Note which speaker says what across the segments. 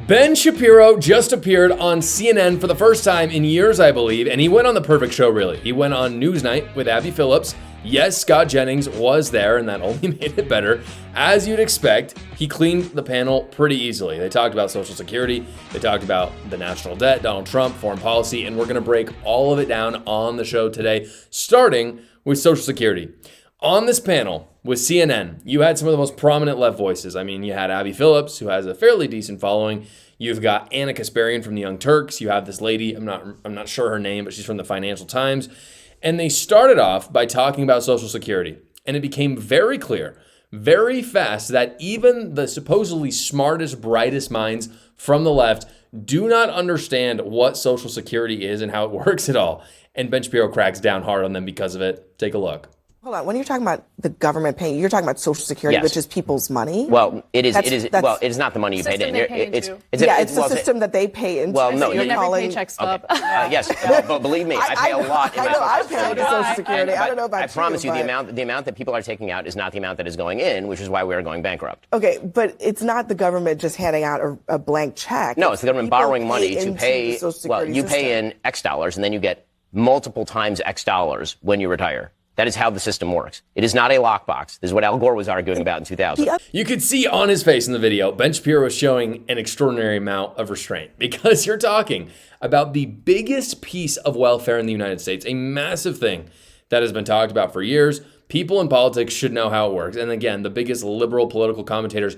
Speaker 1: Ben Shapiro just appeared on CNN for the first time in years, I believe, and he went on the perfect show, really. He went on NewsNight with Abby Phillips. Yes, Scott Jennings was there, and that only made it better. As you'd expect, he cleaned the panel pretty easily. They talked about Social Security, they talked about the national debt, Donald Trump, foreign policy, and we're going to break all of it down on the show today, starting with Social Security. On this panel with CNN, you had some of the most prominent left voices. I mean, you had Abby Phillips, who has a fairly decent following. You've got Anna Kasparian from the Young Turks. You have this lady, I'm not sure her name, but she's from the Financial Times. And they started off by talking about Social Security. And it became very clear, very fast, that even the supposedly smartest, brightest minds from the left do not understand what Social Security is and how it works at all. And Ben Shapiro cracks down hard on them because of it. Take a look.
Speaker 2: Hold on. When you're talking about the government paying, you're talking about Social Security,
Speaker 3: Yes.
Speaker 2: which is people's money.
Speaker 3: Well, it is.
Speaker 2: That's-
Speaker 3: It is not the money you paid in.
Speaker 2: It's the system that they pay into.
Speaker 3: Well, no,
Speaker 2: you're
Speaker 3: you-
Speaker 2: calling.
Speaker 4: Paycheck stub.
Speaker 3: Yes, but believe me, I pay a lot.
Speaker 2: I know. I pay into Social Security. I don't know about
Speaker 3: I promise you,
Speaker 2: but-
Speaker 3: the amount that people are taking out is not the amount that is going in, which is why we are going bankrupt.
Speaker 2: Okay, but it's not the government just handing out a blank check.
Speaker 3: No, it's the government
Speaker 2: People
Speaker 3: borrowing money to
Speaker 2: into
Speaker 3: pay.
Speaker 2: the Social
Speaker 3: Well,
Speaker 2: Security
Speaker 3: you pay
Speaker 2: system.
Speaker 3: in X dollars, and then you get multiple times X dollars when you retire. That is how the system works. It is not a lockbox. This is what Al Gore was arguing about in 2000.
Speaker 1: You could see on his face in the video, Ben Shapiro was showing an extraordinary amount of restraint because you're talking about the biggest piece of welfare in the United States, a massive thing that has been talked about for years. People in politics should know how it works. And again, the biggest liberal political commentators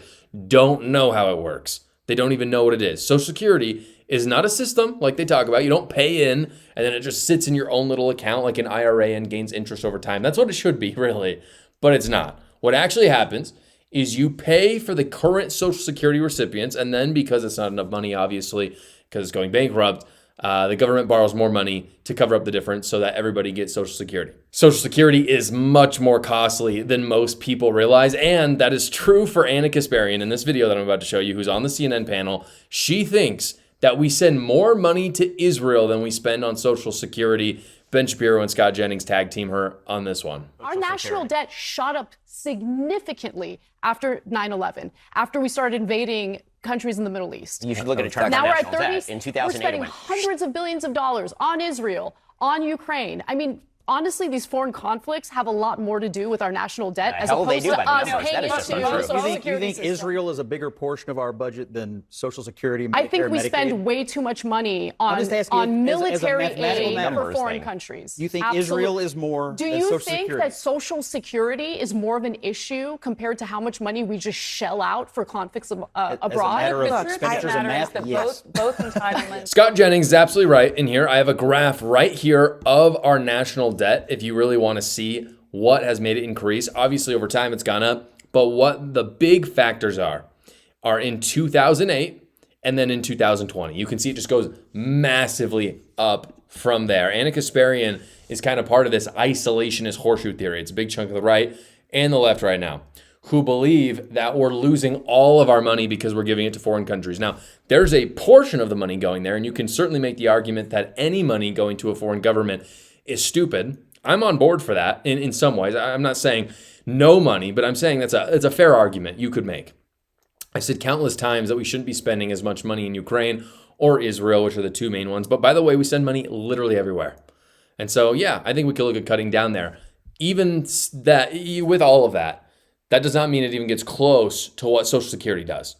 Speaker 1: don't know how it works. They don't even know what it is. Social Security is not a system like they talk about. You don't pay in and then it just sits in your own little account like an IRA and gains interest over time. That's what it should be, really, but it's not. What actually happens is you pay for the current Social Security recipients, and then because it's not enough money, obviously, because it's going bankrupt, the government borrows more money to cover up the difference so that everybody gets Social Security. Social Security is much more costly than most people realize, and that is true for Anna Kasparian in this video that I'm about to show you, who's on the CNN panel. She thinks that we send more money to Israel than we spend on Social Security. Ben Shapiro and Scott Jennings tag team her on this one.
Speaker 4: Our national debt shot up significantly after 9/11, after we started invading countries in the Middle East.
Speaker 3: You should look at a chart of
Speaker 4: Now
Speaker 3: our
Speaker 4: we're at
Speaker 3: national
Speaker 4: 30.
Speaker 3: debt. In 2008,
Speaker 4: We're spending
Speaker 3: it went
Speaker 4: hundreds of billions of dollars on Israel, on Ukraine. I mean, honestly, these foreign conflicts have a lot more to do with our national debt as
Speaker 3: hell they
Speaker 4: opposed
Speaker 3: do
Speaker 4: to
Speaker 3: by the
Speaker 4: us
Speaker 3: numbers. That
Speaker 4: paying
Speaker 3: is just
Speaker 4: into
Speaker 3: untrue.
Speaker 4: the Social
Speaker 5: You
Speaker 4: Security
Speaker 5: think
Speaker 4: system.
Speaker 5: Israel is a bigger portion of our budget than Social Security, Medicare,
Speaker 4: I think we
Speaker 5: Medicaid?
Speaker 4: spend way too much money
Speaker 5: I'm just asking
Speaker 4: on
Speaker 5: as a
Speaker 4: military
Speaker 5: mathematical
Speaker 4: aid for
Speaker 3: numbers
Speaker 4: foreign
Speaker 3: thing.
Speaker 4: countries.
Speaker 5: You think
Speaker 4: Absolutely.
Speaker 5: Israel is more
Speaker 4: Do
Speaker 5: than
Speaker 4: you
Speaker 5: Social
Speaker 4: think
Speaker 5: Security?
Speaker 4: that Social Security is more of an issue compared to how much money we just shell out for conflicts abroad?
Speaker 5: As a matter of
Speaker 2: Look,
Speaker 5: expenditures and math, yes.
Speaker 6: Both entitlements.
Speaker 1: Scott Jennings is absolutely right in here. I have a graph right here of our national debt if you really want to see what has made it increase. Obviously, over time, it's gone up. But what the big factors are in 2008 and then in 2020. You can see it just goes massively up from there. Anna Kasparian is kind of part of this isolationist horseshoe theory. It's a big chunk of the right and the left right now who believe that we're losing all of our money because we're giving it to foreign countries. Now, there's a portion of the money going there, and you can certainly make the argument that any money going to a foreign government is stupid. I'm on board for that in some ways. I'm not saying no money, but I'm saying it's a fair argument you could make. I said countless times that we shouldn't be spending as much money in Ukraine or Israel, which are the two main ones. But by the way, we send money literally everywhere. And so, yeah, I think we could look at cutting down there. Even that, with all of that, that does not mean it even gets close to what Social Security does.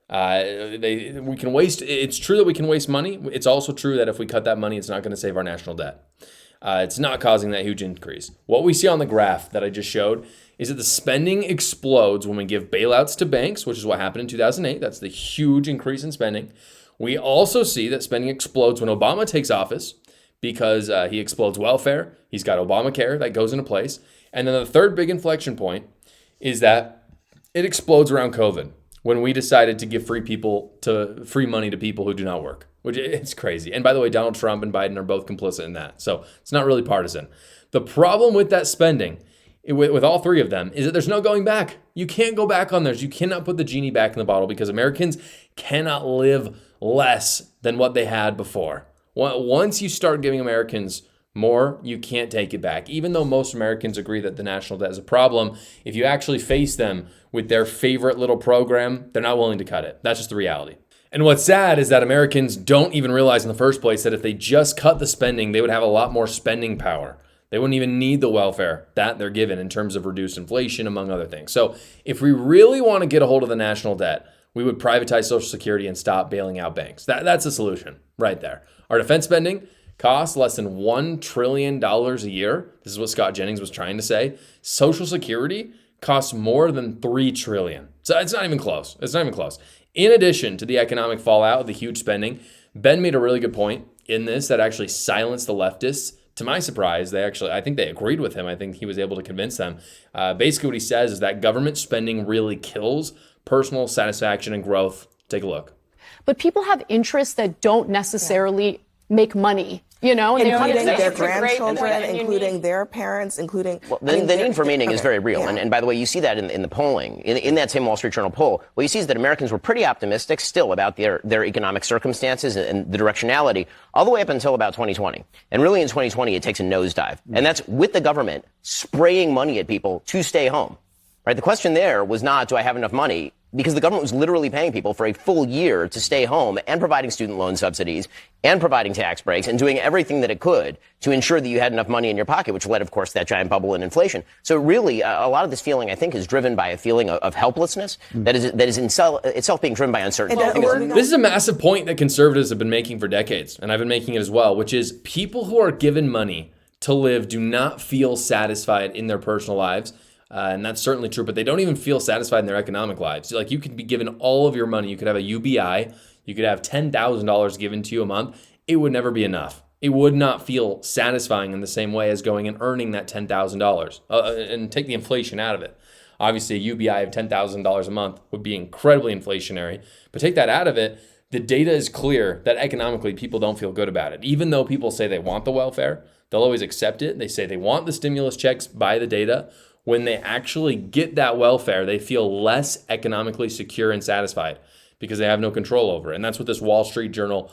Speaker 1: We can waste. It's true that we can waste money. It's also true that if we cut that money, it's not going to save our national debt. It's not causing that huge increase. What we see on the graph that I just showed is that the spending explodes when we give bailouts to banks, which is what happened in 2008. That's the huge increase in spending. We also see that spending explodes when Obama takes office because he explodes welfare. He's got Obamacare that goes into place. And then the third big inflection point is that it explodes around COVID when we decided to give free money to people who do not work, which it's crazy. And by the way, Donald Trump and Biden are both complicit in that. So it's not really partisan. The problem with that spending, with all three of them, is that there's no going back. You can't go back on those. You cannot put the genie back in the bottle because Americans cannot live less than what they had before. Once you start giving Americans more, you can't take it back. Even though most Americans agree that the national debt is a problem, if you actually face them with their favorite little program, they're not willing to cut it. That's just the reality. And what's sad is that Americans don't even realize in the first place that if they just cut the spending, they would have a lot more spending power. They wouldn't even need the welfare that they're given in terms of reduced inflation, among other things. So if we really want to get a hold of the national debt, we would privatize Social Security and stop bailing out banks. That's a solution right there. Our defense spending costs less than $1 trillion a year. This is what Scott Jennings was trying to say. Social Security costs more than $3 trillion. So it's not even close. It's not even close. In addition to the economic fallout of the huge spending, Ben made a really good point in this that actually silenced the leftists. To my surprise, I think they agreed with him. I think he was able to convince them. Basically what he says is that government spending really kills personal satisfaction and growth. Take a look.
Speaker 4: But people have interests that don't necessarily make money, you know? And
Speaker 2: including their grandchildren, including their parents, including...
Speaker 3: Well, the need for meaning is very real. Yeah. And by the way, you see that in the polling. In that same Wall Street Journal poll, what you see is that Americans were pretty optimistic still about their economic circumstances and the directionality all the way up until about 2020. And really in 2020, it takes a nosedive. And that's with the government spraying money at people to stay home. Right? The question there was not, do I have enough money? Because the government was literally paying people for a full year to stay home and providing student loan subsidies and providing tax breaks and doing everything that it could to ensure that you had enough money in your pocket, which led, of course, to that giant bubble in inflation. So really, a lot of this feeling, I think, is driven by a feeling of helplessness that is itself being driven by uncertainty.
Speaker 1: This is a massive point that conservatives have been making for decades, and I've been making it as well, which is people who are given money to live do not feel satisfied in their personal lives. And that's certainly true, but they don't even feel satisfied in their economic lives. Like, you could be given all of your money. You could have a UBI. You could have $10,000 given to you a month. It would never be enough. It would not feel satisfying in the same way as going and earning that $10,000 and take the inflation out of it. Obviously, a UBI of $10,000 a month would be incredibly inflationary, but take that out of it. The data is clear that economically people don't feel good about it. Even though people say they want the welfare, they'll always accept it. They say they want the stimulus checks by the data. When they actually get that welfare, they feel less economically secure and satisfied because they have no control over it. And that's what this Wall Street Journal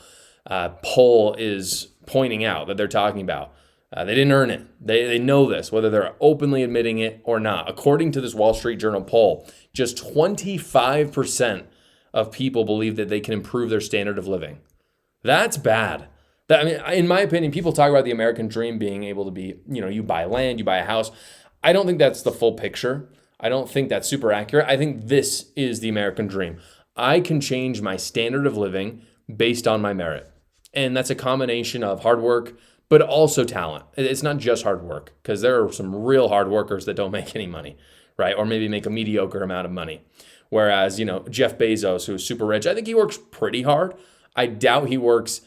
Speaker 1: poll is pointing out, that they're talking about. They didn't earn it. They know this, whether they're openly admitting it or not. According to this Wall Street Journal poll, just 25% of people believe that they can improve their standard of living. That's bad. In my opinion, people talk about the American dream being able to be, you buy land, you buy a house. I don't think that's the full picture. I don't think that's super accurate. I think this is the American dream. I can change my standard of living based on my merit. And that's a combination of hard work, but also talent. It's not just hard work, because there are some real hard workers that don't make any money, right? Or maybe make a mediocre amount of money. Whereas, Jeff Bezos, who's super rich, I think he works pretty hard. I doubt he works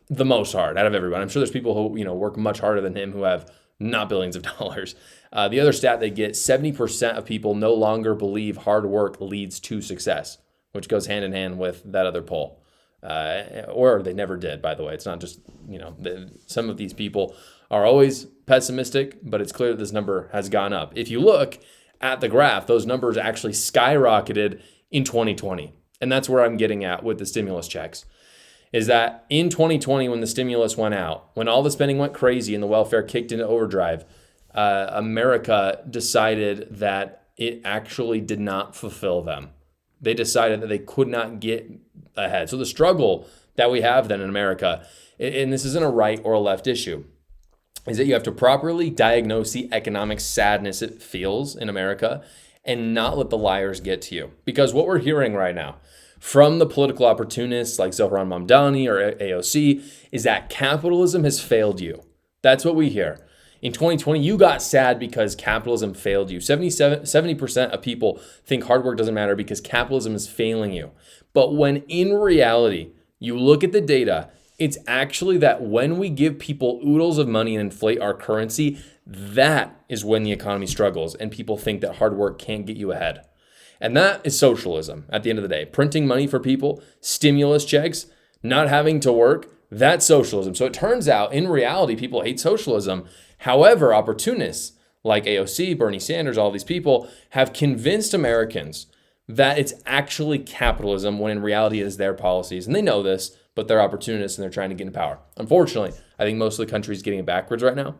Speaker 1: the most hard out of everyone. I'm sure there's people who, work much harder than him who have not billions of dollars. The other stat they get, 70% of people no longer believe hard work leads to success, which goes hand in hand with that other poll. Or they never did, by the way. It's not just, some of these people are always pessimistic, but it's clear that this number has gone up. If you look at the graph, those numbers actually skyrocketed in 2020. And that's where I'm getting at with the stimulus checks. Is that in 2020, when the stimulus went out, when all the spending went crazy and the welfare kicked into overdrive, America decided that it actually did not fulfill them. They decided that they could not get ahead. So the struggle that we have then in America, and this isn't a right or a left issue, is that you have to properly diagnose the economic sadness it feels in America and not let the liars get to you. Because what we're hearing right now from the political opportunists like Zohran Mamdani or AOC is that capitalism has failed you. That's what we hear. In 2020, you got sad because capitalism failed you. 70% of people think hard work doesn't matter because capitalism is failing you. But when in reality, you look at the data, it's actually that when we give people oodles of money and inflate our currency, that is when the economy struggles and people think that hard work can't get you ahead. And that is socialism at the end of the day. Printing money for people, stimulus checks, not having to work, that's socialism. So it turns out, in reality, people hate socialism. However, opportunists like AOC, Bernie Sanders, all these people have convinced Americans that it's actually capitalism when in reality it is their policies. And they know this, but they're opportunists and they're trying to get in power. Unfortunately, I think most of the country is getting it backwards right now.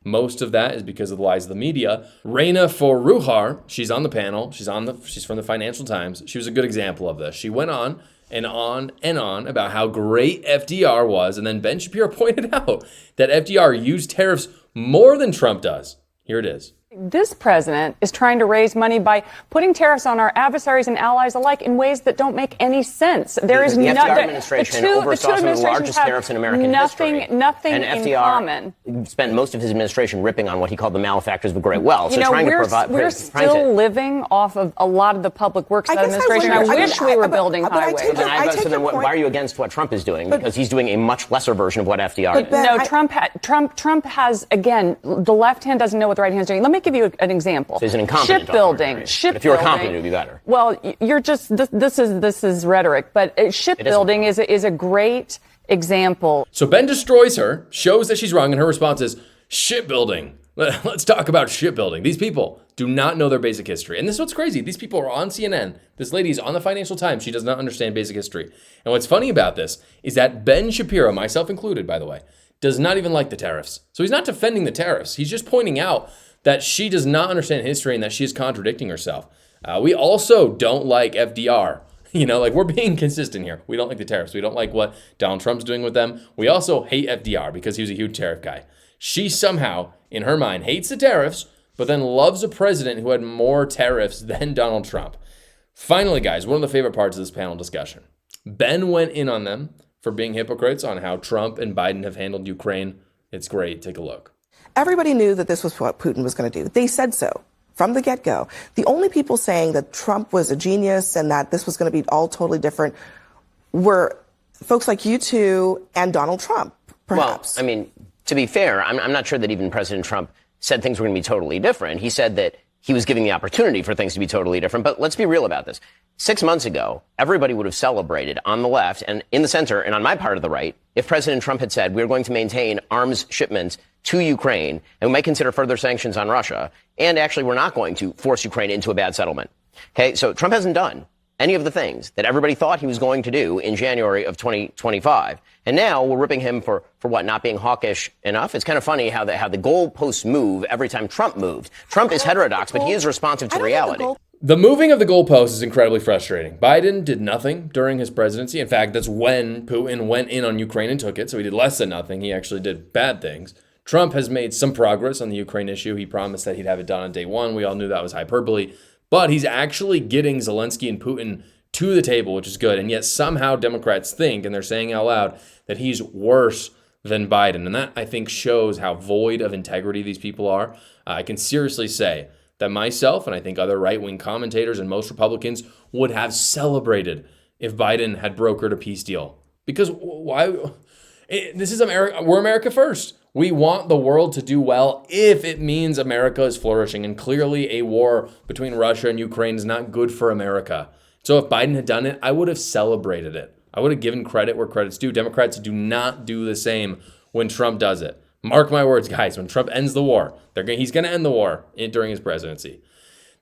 Speaker 1: Most of that is because of the lies of the media. Reina Forruhar, she's on the panel. She's from the Financial Times. She was a good example of this. She went on and on about how great FDR was. And then Ben Shapiro pointed out that FDR used tariffs more than Trump does. Here it is.
Speaker 6: This president is trying to raise money by putting tariffs on our adversaries and allies alike in ways that don't make any sense. There is
Speaker 3: the FDR
Speaker 6: nothing.
Speaker 3: administration oversaw some of the largest tariffs in American history.
Speaker 6: Nothing
Speaker 3: and
Speaker 6: in
Speaker 3: FDR
Speaker 6: common.
Speaker 3: spent most of his administration ripping on what he called the malefactors of great wealth. So trying to provide.
Speaker 6: We're still living off of a lot of the public works of that administration. I wish we were building highways.
Speaker 3: Then why are you against what Trump is doing? Because he's doing a much lesser version of what FDR did.
Speaker 6: No, Trump has, again, the left hand doesn't know what the right hand is doing. Let me give you an example.
Speaker 3: So he's an incompetent.
Speaker 6: Shipbuilding.
Speaker 3: But if you were competent, it would be better.
Speaker 6: Well, you're just this is rhetoric, but shipbuilding is a great example.
Speaker 1: So Ben destroys her, shows that she's wrong, and her response is shipbuilding. Let's talk about shipbuilding. These people do not know their basic history. And this is what's crazy. These people are on CNN. This lady's on the Financial Times. She does not understand basic history. And what's funny about this is that Ben Shapiro, myself included, by the way, does not even like the tariffs. So he's not defending the tariffs. He's just pointing out that she does not understand history and that she is contradicting herself. We also don't like FDR. We're being consistent here. We don't like the tariffs. We don't like what Donald Trump's doing with them. We also hate FDR because he was a huge tariff guy. She somehow, in her mind, hates the tariffs, but then loves a president who had more tariffs than Donald Trump. Finally, guys, one of the favorite parts of this panel discussion. Ben went in on them for being hypocrites on how Trump and Biden have handled Ukraine. It's great. Take a look.
Speaker 2: Everybody knew that this was what Putin was going to do. They said so from the get-go. The only people saying that Trump was a genius and that this was going to be all totally different were folks like you two and Donald Trump, perhaps.
Speaker 3: Well, to be fair, I'm not sure that even President Trump said things were going to be totally different. He said that he was giving the opportunity for things to be totally different. But let's be real about this. 6 months ago, everybody would have celebrated on the left and in the center and on my part of the right if President Trump had said we're going to maintain arms shipments to Ukraine and we might consider further sanctions on Russia. And actually, we're not going to force Ukraine into a bad settlement. Okay, so Trump hasn't done any of the things that everybody thought he was going to do in January of 2025. And now we're ripping him for what, not being hawkish enough? It's kind of funny how the goalposts move every time Trump moves. Trump is heterodox, but he is responsive to reality.
Speaker 1: The moving of the goalposts is incredibly frustrating. Biden did nothing during his presidency. In fact, that's when Putin went in on Ukraine and took it. So he did less than nothing. He actually did bad things. Trump has made some progress on the Ukraine issue. He promised that he'd have it done on day one. We all knew that was hyperbole. But he's actually getting Zelensky and Putin to the table, which is good. And yet somehow Democrats think, and they're saying out loud, that he's worse than Biden. And that, I think, shows how void of integrity these people are. I can seriously say that myself, and I think other right-wing commentators and most Republicans, would have celebrated if Biden had brokered a peace deal. Because why? This is America. We're America first. We want the world to do well if it means America is flourishing. And clearly a war between Russia and Ukraine is not good for America. So if Biden had done it, I would have celebrated it. I would have given credit where credit's due. Democrats do not do the same when Trump does it. Mark my words, guys. When Trump ends the war, he's going to end the war during his presidency.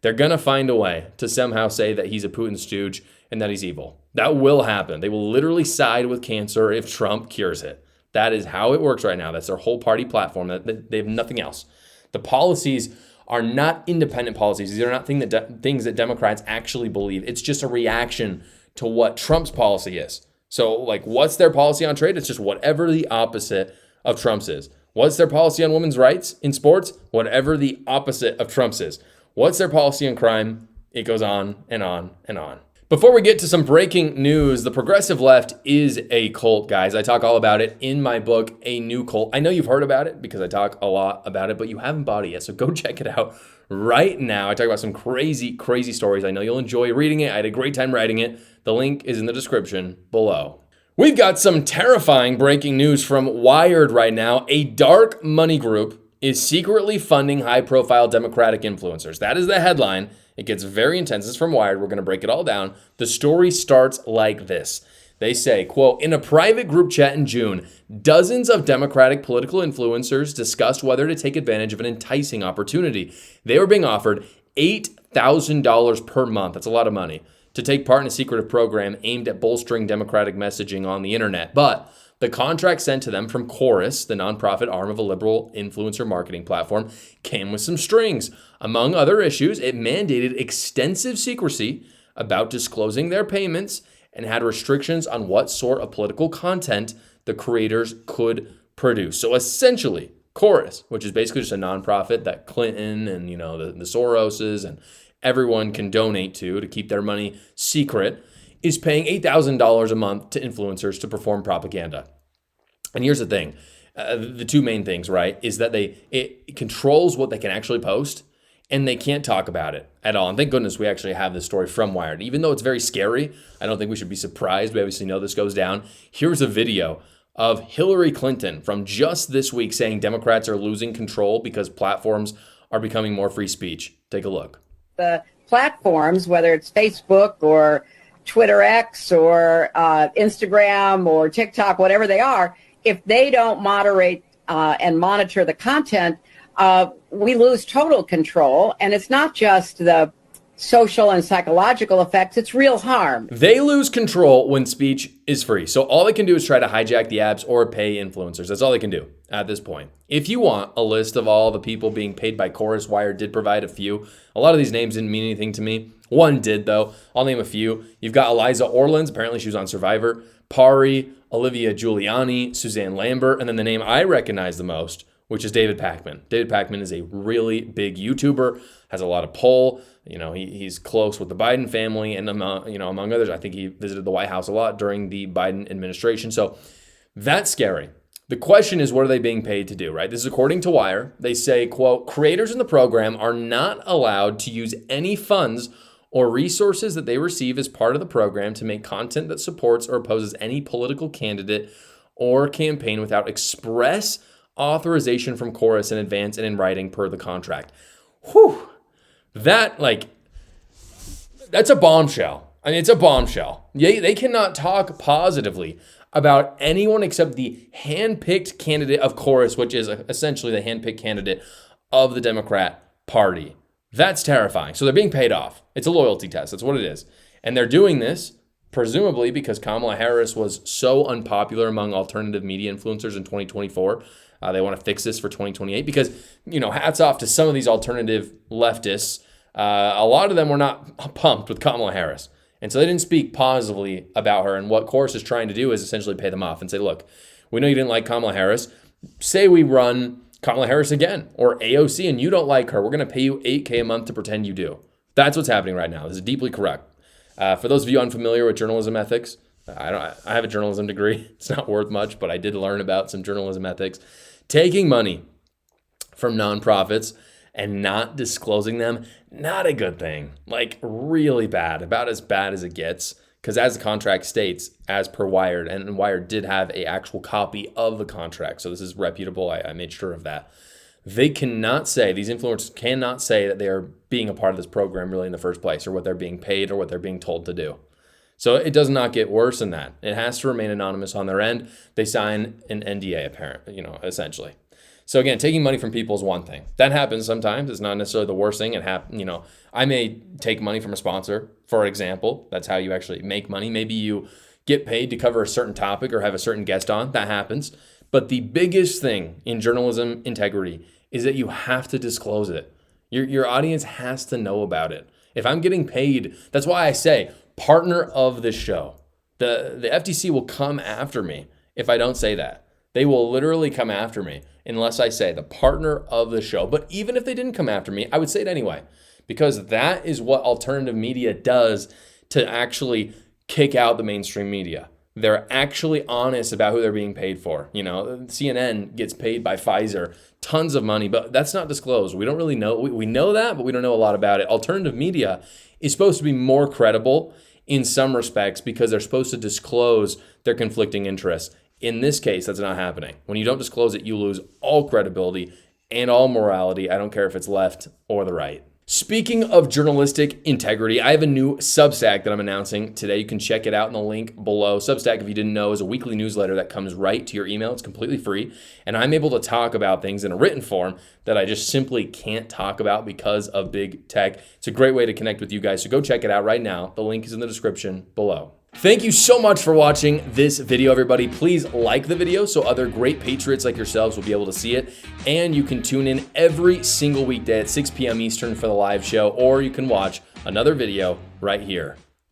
Speaker 1: They're going to find a way to somehow say that he's a Putin stooge and that he's evil. That will happen. They will literally side with cancer if Trump cures it. That is how it works right now. That's their whole party platform. They have nothing else. The policies are not independent policies. These are not things that Democrats actually believe. It's just a reaction to what Trump's policy is. So, what's their policy on trade? It's just whatever the opposite of Trump's is. What's their policy on women's rights in sports? Whatever the opposite of Trump's is. What's their policy on crime? It goes on and on and on. Before we get to some breaking news, the progressive left is a cult, guys. I talk all about it in my book, A New Cult. I know you've heard about it because I talk a lot about it, but you haven't bought it yet, so go check it out right now. I talk about some crazy, crazy stories. I know you'll enjoy reading it. I had a great time writing it. The link is in the description below. We've got some terrifying breaking news from Wired right now. A dark money group is secretly funding high-profile Democratic influencers. That is the headline. It gets very intense. It's from Wired. We're going to break it all down. The story starts like this. They say, quote, in a private group chat in June, dozens of Democratic political influencers discussed whether to take advantage of an enticing opportunity. They were being offered $8,000 per month. That's a lot of money to take part in a secretive program aimed at bolstering Democratic messaging on the internet. But the contract sent to them from Chorus, the nonprofit arm of a liberal influencer marketing platform, came with some strings. Among other issues, it mandated extensive secrecy about disclosing their payments and had restrictions on what sort of political content the creators could produce. So essentially, Chorus, which is basically just a nonprofit that Clinton and the Soroses and everyone can donate to keep their money secret, is paying $8,000 a month to influencers to perform propaganda. And here's the thing. The two main things, right, is that it controls what they can actually post, and they can't talk about it at all. And thank goodness we actually have this story from Wired. Even though it's very scary, I don't think we should be surprised. We obviously know this goes down. Here's a video of Hillary Clinton from just this week saying Democrats are losing control because platforms are becoming more free speech. Take a look.
Speaker 7: The platforms, whether it's Facebook or Twitter X or Instagram or TikTok, whatever they are, if they don't moderate and monitor the content, we lose total control. And it's not just the social and psychological effects, it's real harm.
Speaker 1: They lose control when speech is free. So all they can do is try to hijack the apps or pay influencers. That's all they can do at this point. If you want a list of all the people being paid by Chorus, Wired did provide a few. A lot of these names didn't mean anything to me. One did, though. I'll name a few. You've got Eliza Orlins. Apparently she was on Survivor. Pari, Olivia Giuliani, Suzanne Lambert, and then the name I recognize the most, which is David Pakman. David Pakman is a really big YouTuber, has a lot of pull. He's close with the Biden family, and among others, I think he visited the White House a lot during the Biden administration. So that's scary. The question is, what are they being paid to do, right? This is according to Wire. They say, quote, creators in the program are not allowed to use any funds or resources that they receive as part of the program to make content that supports or opposes any political candidate or campaign without express authorization from Chorus in advance and in writing per the contract. Whew. That's a bombshell. I mean, it's a bombshell. They cannot talk positively about anyone except the handpicked candidate of Chorus, which is essentially the handpicked candidate of the Democrat Party. That's terrifying. So they're being paid off. It's a loyalty test. That's what it is. And they're doing this presumably because Kamala Harris was so unpopular among alternative media influencers in 2024. They want to fix this for 2028 because, hats off to some of these alternative leftists. A lot of them were not pumped with Kamala Harris. And so they didn't speak positively about her. And what Chorus is trying to do is essentially pay them off and say, look, we know you didn't like Kamala Harris. Say we run Kamala Harris again or AOC and you don't like her. We're going to pay you $8,000 a month to pretend you do. That's what's happening right now. This is deeply correct. For those of you unfamiliar with journalism ethics, I have a journalism degree. It's not worth much, but I did learn about some journalism ethics. Taking money from nonprofits and not disclosing them, not a good thing. Like really bad, about as bad as it gets. Because as the contract states, as per Wired, and Wired did have an actual copy of the contract, so this is reputable, I made sure of that. They cannot say, these influencers cannot say that they are being a part of this program really in the first place, or what they're being paid, or what they're being told to do. So it does not get worse than that. It has to remain anonymous on their end. They sign an NDA, essentially. So again, taking money from people is one thing. That happens sometimes. It's not necessarily the worst thing. I may take money from a sponsor, for example. That's how you actually make money. Maybe you get paid to cover a certain topic or have a certain guest on. That happens. But the biggest thing in journalism integrity is that you have to disclose it. Your audience has to know about it. If I'm getting paid, that's why I say partner of this show. The FTC will come after me if I don't say that. They will literally come after me unless I say the partner of the show. But even if they didn't come after me, I would say it anyway, because that is what alternative media does to actually kick out the mainstream media. They're actually honest about who they're being paid for. CNN gets paid by Pfizer tons of money, but that's not disclosed. We don't really know. We know that, but we don't know a lot about it. Alternative media is supposed to be more credible in some respects because they're supposed to disclose their conflicting interests. In this case, that's not happening. When you don't disclose it, you lose all credibility and all morality. I don't care if it's left or the right. Speaking of journalistic integrity, I have a new Substack that I'm announcing today. You can check it out in the link below. Substack, if you didn't know, is a weekly newsletter that comes right to your email. It's completely free. And I'm able to talk about things in a written form that I just simply can't talk about because of big tech. It's a great way to connect with you guys. So go check it out right now. The link is in the description below. Thank you so much for watching this video, everybody. Please like the video so other great patriots like yourselves will be able to see it. And you can tune in every single weekday at 6 p.m. Eastern for the live show, or you can watch another video right here.